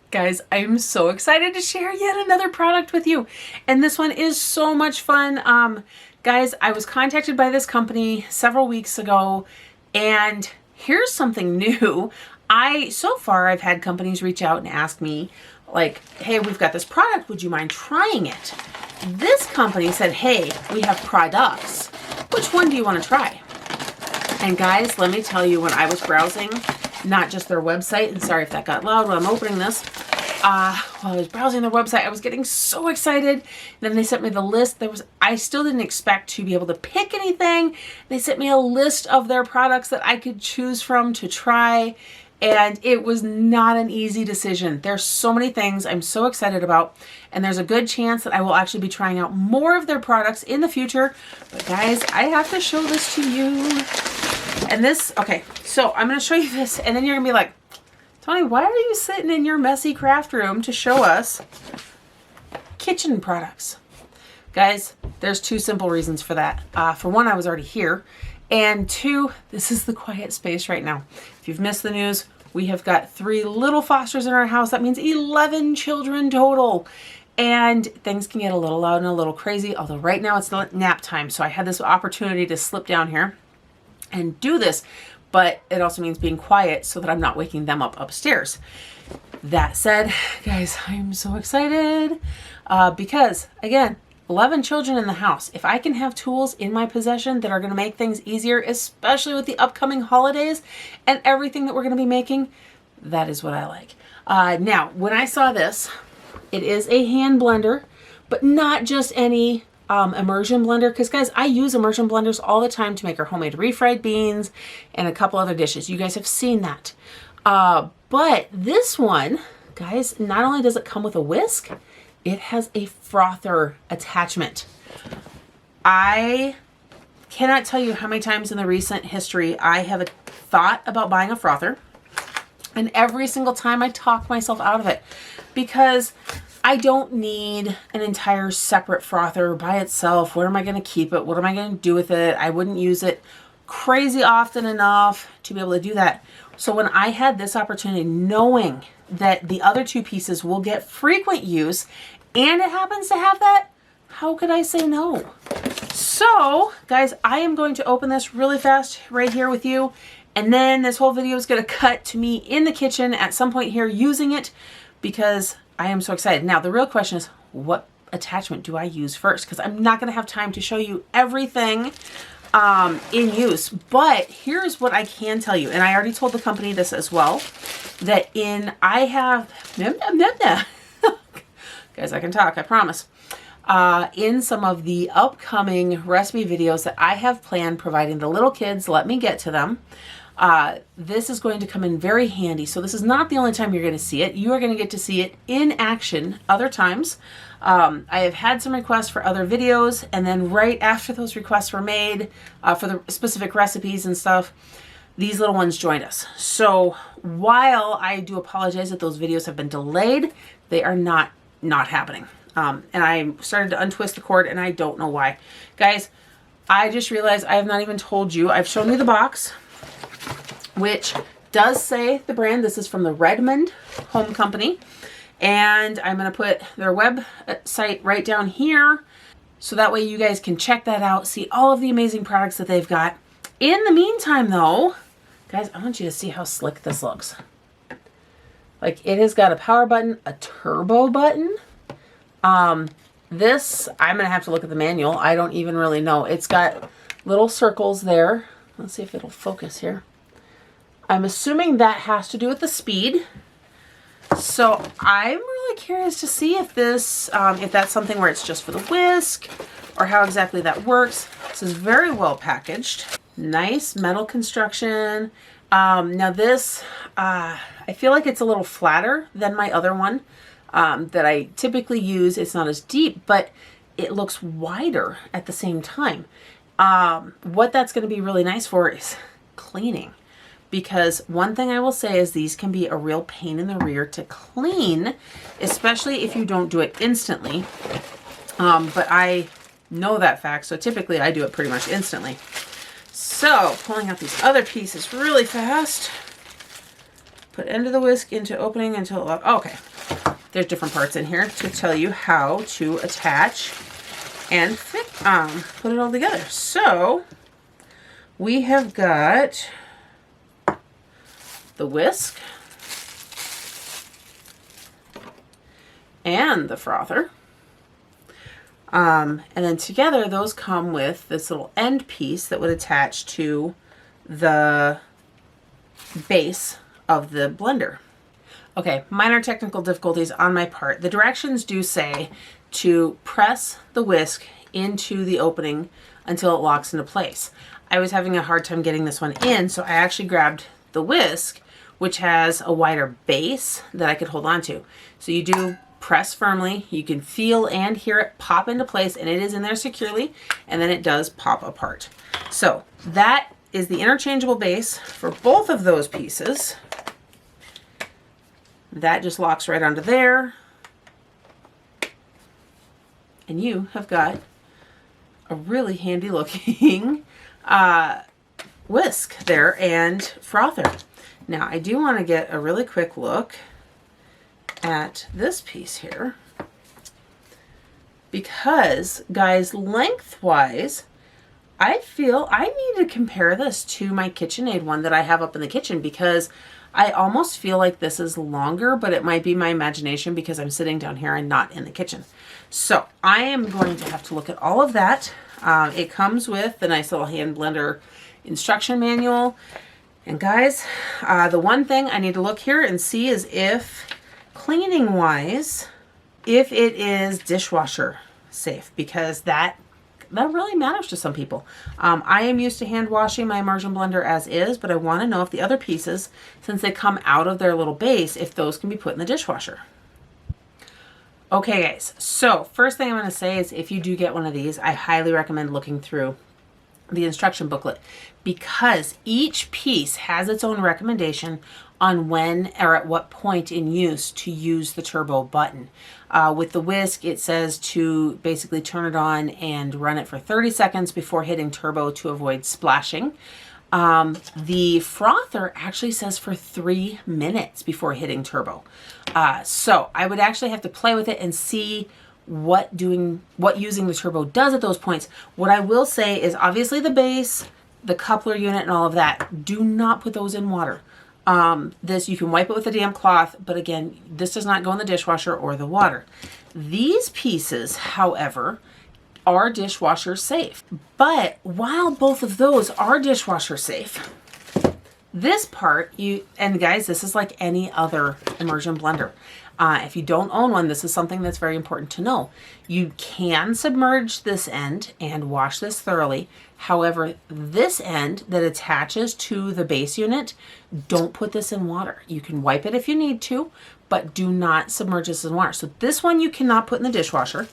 Guys, I'm so excited to share yet another product with you. And this one is so much fun. Guys, I was contacted by this company several weeks ago, and here's something new. So far I've had companies reach out and ask me like, hey, we've got this product, would you mind trying it? This company said, hey, we have products. Which one do you want to try? And guys, let me tell you, when I was browsing, not just their website, and sorry if that got loud when I'm opening this, while I was browsing their website, I was getting so excited. Then they sent me the list. I still didn't expect to be able to pick anything. They sent me a list of their products that I could choose from to try, and it was not an easy decision. There's so many things I'm so excited about, and there's a good chance that I will actually be trying out more of their products in the future. But guys, I have to show this to you. And this, okay, so I'm going to show you this, and then you're going to be like, Toni, why are you sitting in your messy craft room to show us kitchen products? Guys, there's two simple reasons for that. For one, I was already here. And two, this is the quiet space right now. If you've missed the news, we have got 3 little Fosters in our house. That means 11 children total. And things can get a little loud and a little crazy, although right now it's not nap time. So I had this opportunity to slip down here and do this, but it also means being quiet so that I'm not waking them up upstairs. That said, guys, I'm so excited because, again, 11 children in the house. If I can have tools in my possession that are going to make things easier, especially with the upcoming holidays and everything that we're going to be making, that is what I like. Now, when I saw this, it is a hand blender, but not just any immersion blender, because guys, I use immersion blenders all the time to make our homemade refried beans and a couple other dishes. You guys have seen that. But this one, guys, not only does it come with a whisk, it has a frother attachment. I cannot tell you how many times in the recent history I have thought about buying a frother, and every single time I talk myself out of it, because I don't need an entire separate frother by itself. Where am I going to keep it? What am I going to do with it? I wouldn't use it crazy often enough to be able to do that. So when I had this opportunity, knowing that the other 2 pieces will get frequent use, and it happens to have that, how could I say no? So guys, I am going to open this really fast right here with you. And then this whole video is going to cut to me in the kitchen at some point here using it, because I am so excited. Now, the real question is, what attachment do I use first? Because I'm not going to have time to show you everything in use. But here's what I can tell you, and I already told the company this as well, that guys, I can talk, I promise. In some of the upcoming recipe videos that I have planned, providing the little kids let me get to them, this is going to come in very handy. So this is not the only time you're going to see it. You are going to get to see it in action other times. I have had some requests for other videos, and then right after those requests were made for the specific recipes and stuff, these little ones joined us. So while I do apologize that those videos have been delayed, they are not happening. And I started to untwist the cord, and I don't know why. Guys, I just realized I have not even told you. I've shown you the box, which does say the brand. This is from the Redmond Home Company. And I'm going to put their website right down here, so that way you guys can check that out, see all of the amazing products that they've got. In the meantime, though, guys, I want you to see how slick this looks. Like, it has got a power button, a turbo button. This, I'm going to have to look at the manual. I don't even really know. It's got little circles there. Let's see if it'll focus here. I'm assuming that has to do with the speed. So I'm really curious to see if this, if that's something where it's just for the whisk, or how exactly that works. This is very well packaged. Nice metal construction. Now this, I feel like it's a little flatter than my other one that I typically use. It's not as deep, but it looks wider at the same time. What that's going to be really nice for is cleaning. Because one thing I will say is these can be a real pain in the rear to clean, especially if you don't do it instantly. But I know that fact, so typically I do it pretty much instantly. So pulling out these other pieces really fast. Put end of the whisk into opening until, okay. there's different parts in here to tell you how to attach and fit, put it all together. So we have got the whisk and the frother. And then together those come with this little end piece that would attach to the base of the blender. Okay, minor technical difficulties on my part. The directions do say to press the whisk into the opening until it locks into place. I was having a hard time getting this one in, so I actually grabbed the whisk, which has a wider base that I could hold on to. So you do press firmly, you can feel and hear it pop into place, and it is in there securely, and then it does pop apart. So that is the interchangeable base for both of those pieces. That just locks right onto there. And you have got a really handy looking whisk there and frother. Now I do want to get a really quick look at this piece here, because guys, lengthwise, I feel I need to compare this to my KitchenAid one that I have up in the kitchen, because I almost feel like this is longer, but it might be my imagination because I'm sitting down here and not in the kitchen. So I am going to have to look at all of that. It comes with the nice little hand blender instruction manual. And guys, the one thing I need to look here and see is if cleaning wise, if it is dishwasher safe, because that really matters to some people. I am used to hand washing my immersion blender as is, but I want to know if the other pieces, since they come out of their little base, if those can be put in the dishwasher. Okay guys, so first thing I'm going to say is if you do get one of these, I highly recommend looking through the instruction booklet, because each piece has its own recommendation on when or at what point in use to use the turbo button. With the whisk, it says to basically turn it on and run it for 30 seconds before hitting turbo to avoid splashing. The frother actually says for 3 minutes before hitting turbo. So I would actually have to play with it and see what using the turbo does at those points. What I will say is obviously the base, the coupler unit and all of that, do not put those in water. This, you can wipe it with a damp cloth, but again, this does not go in the dishwasher or the water. These pieces, however, are dishwasher safe. But while both of those are dishwasher safe, this part, and guys, this is like any other immersion blender. If you don't own one, this is something that's very important to know. You can submerge this end and wash this thoroughly. However, this end that attaches to the base unit, don't put this in water. You can wipe it if you need to, but do not submerge this in water. So this one you cannot put in the dishwasher.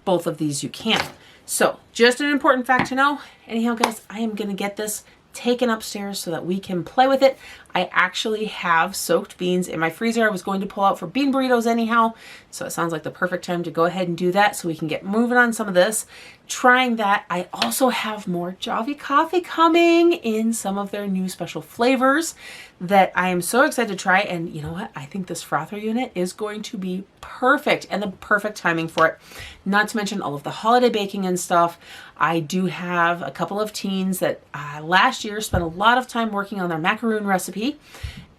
Both of these you can. So just an important fact to know. Anyhow, guys, I am going to get this taken upstairs so that we can play with it. I actually have soaked beans in my freezer. I was going to pull out for bean burritos anyhow, so it sounds like the perfect time to go ahead and do that so we can get moving on some of this. Trying that, I also have more Javi coffee coming in some of their new special flavors that I am so excited to try. And you know what? I think this frother unit is going to be perfect and the perfect timing for it. Not to mention all of the holiday baking and stuff. I do have a couple of teens that last year spent a lot of time working on their macaroon recipe,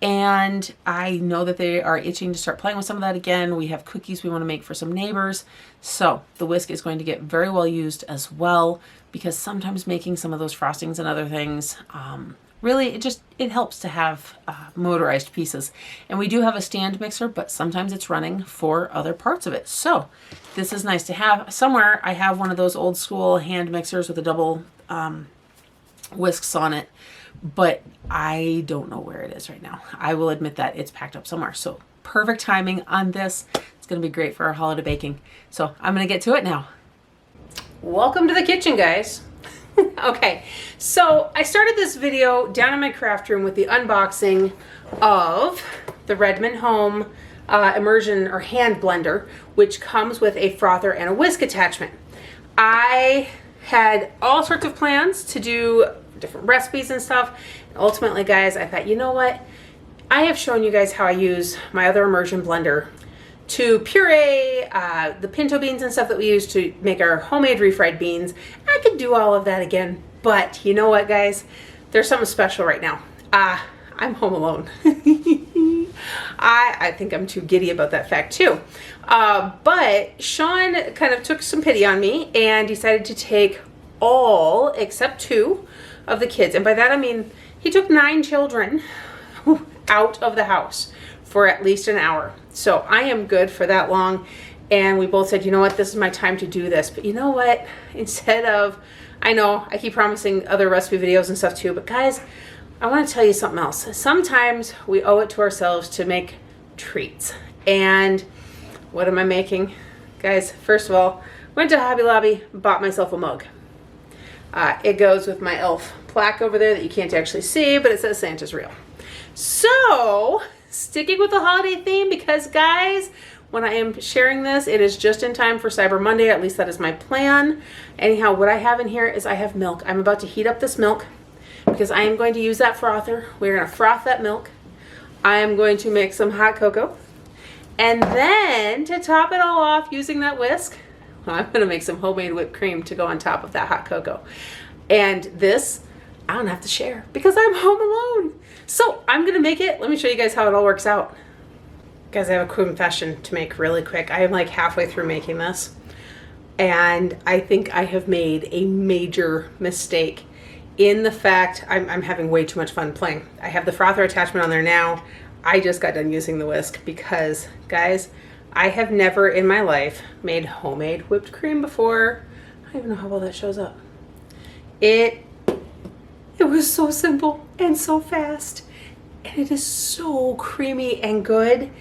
and I know that they are itching to start playing with some of that again. We have cookies we want to make for some neighbors, so the whisk is going to get very well used as well, because sometimes making some of those frostings and other things, really it helps to have motorized pieces. And we do have a stand mixer, but sometimes it's running for other parts of it, so this is nice to have. Somewhere I have one of those old school hand mixers with a double whisks on it, but I don't know where it is right now. I will admit that it's packed up somewhere. So perfect timing on this. It's going to be great for our holiday baking. So I'm going to get to it now. Welcome to the kitchen, guys. Okay, so I started this video down in my craft room with the unboxing of the Redmond Home immersion or hand blender, which comes with a frother and a whisk attachment. I had all sorts of plans to do different recipes and stuff. And ultimately, guys, I thought, you know what? I have shown you guys how I use my other immersion blender to puree the pinto beans and stuff that we use to make our homemade refried beans. I could do all of that again, but you know what, guys? There's something special right now. I'm home alone. I think I'm too giddy about that fact too. But Shawn kind of took some pity on me and decided to take all except 2 of the kids. And by that I mean he took 9 children out of the house for at least an hour. So I am good for that long. And we both said, you know what, this is my time to do this. But you know what, instead of, I know I keep promising other recipe videos and stuff too, but guys, I want to tell you something else. Sometimes we owe it to ourselves to make treats. And what am I making? Guys, first of all, went to Hobby Lobby, bought myself a mug. It goes with my elf plaque over there that you can't actually see, but it says Santa's real. So, sticking with the holiday theme, because guys, when I am sharing this, it is just in time for Cyber Monday. At least that is my plan. Anyhow, what I have in here is I have milk. I'm about to heat up this milk because I am going to use that frother. We're going to froth that milk. I am going to make some hot cocoa. And then to top it all off using that whisk, I'm going to make some homemade whipped cream to go on top of that hot cocoa. And this, I don't have to share because I'm home alone. So I'm going to make it. Let me show you guys how it all works out. Guys, I have a confession to make really quick. I am like halfway through making this. And I think I have made a major mistake in the fact I'm having way too much fun playing. I have the frother attachment on there now. I just got done using the whisk because, guys, I have never in my life made homemade whipped cream before. I don't even know how well that shows up. It was so simple and so fast. And it is so creamy and good.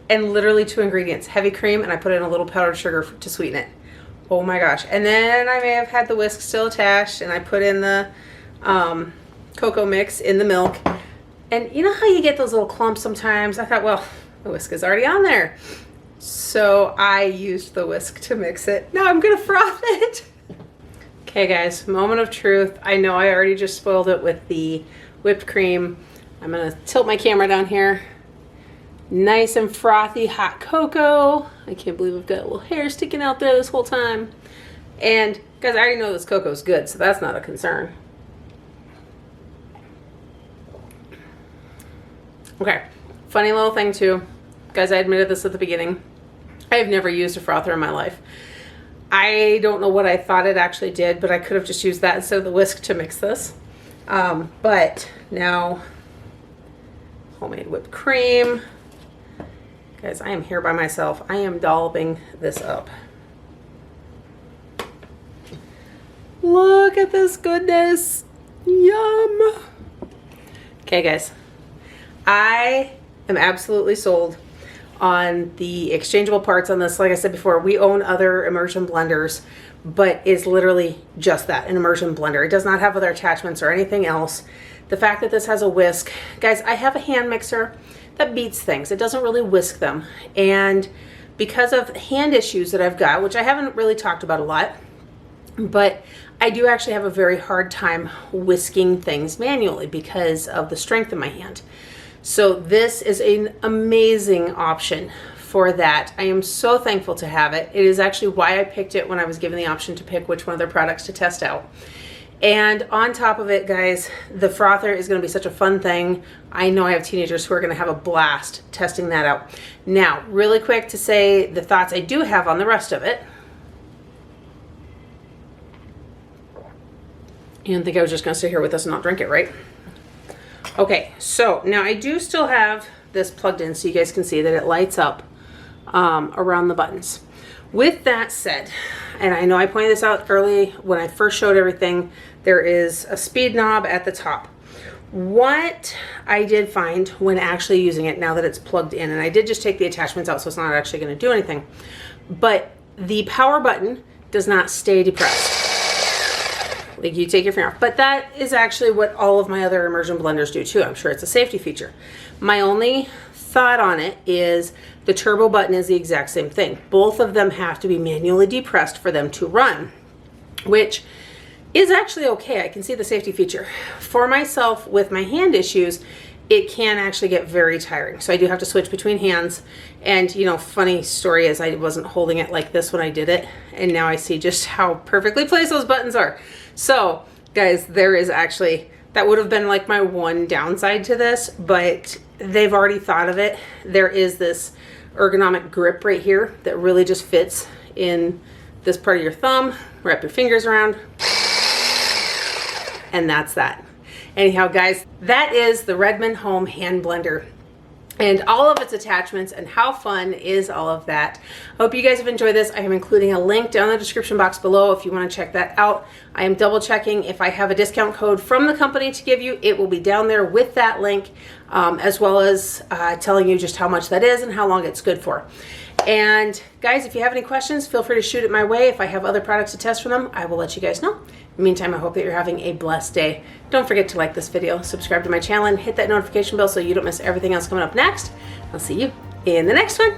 And literally 2 ingredients, heavy cream, and I put in a little powdered sugar to sweeten it. Oh my gosh. And then I may have had the whisk still attached, and I put in the cocoa mix in the milk. And you know how you get those little clumps sometimes? I thought, well, the whisk is already on there. So I used the whisk to mix it. Now I'm gonna froth it. Okay guys, moment of truth. I know I already just spoiled it with the whipped cream. I'm gonna tilt my camera down here. Nice and frothy hot cocoa. I can't believe I've got a little hair sticking out there this whole time. And guys, I already know this cocoa is good, so that's not a concern. Okay, funny little thing too. Guys, I admitted this at the beginning. I have never used a frother in my life. I don't know what I thought it actually did, but I could have just used that instead of the whisk to mix this. But now, homemade whipped cream. Guys, I am here by myself. I am dolloping this up. Look at this goodness. Yum. Okay, guys. I am absolutely sold on the exchangeable parts on this. Like I said before, we own other immersion blenders, but it's literally just that, an immersion blender. It does not have other attachments or anything else. The fact that this has a whisk, guys, I have a hand mixer that beats things. It doesn't really whisk them. And because of hand issues that I've got, which I haven't really talked about a lot, but I do actually have a very hard time whisking things manually because of the strength of my hand. So this is an amazing option for that. I am so thankful to have it. It is actually why I picked it when I was given the option to pick which one of their products to test out. And on top of it, guys, the frother is going to be such a fun thing. I know I have teenagers who are going to have a blast testing that out. Now, really quick to say the thoughts I do have on the rest of it. You didn't think I was just going to sit here with this and not drink it, right? Okay, so now I do still have this plugged in so you guys can see that it lights up around the buttons. With that said, and I know I pointed this out early when I first showed everything, there is a speed knob at the top. What I did find when actually using it, now that it's plugged in, and I did just take the attachments out so it's not actually going to do anything, but the power button does not stay depressed. Like you take your finger off. But that is actually what all of my other immersion blenders do too. I'm sure it's a safety feature. My only thought on it is the turbo button is the exact same thing. Both of them have to be manually depressed for them to run, which is actually okay. I can see the safety feature. For myself with my hand issues, it can actually get very tiring. So I do have to switch between hands. And you know, funny story is I wasn't holding it like this when I did it. And now I see just how perfectly placed those buttons are. So guys, there is actually, that would have been like my one downside to this, but they've already thought of it. There is this ergonomic grip right here that really just fits in this part of your thumb. Wrap your fingers around. And that's that. Anyhow, guys, that is the Redmond Home Hand Blender and all of its attachments, and how fun is all of that. I hope you guys have enjoyed this. I am including a link down in the description box below if you want to check that out. I am double checking if I have a discount code from the company to give you. It will be down there with that link, as well as telling you just how much that is and how long it's good for. And guys, if you have any questions, feel free to shoot it my way. If I have other products to test for them, I will let you guys know. In the meantime, I hope that you're having a blessed day. Don't forget to like this video, subscribe to my channel, and hit that notification bell so you don't miss everything else coming up next. I'll see you in the next one.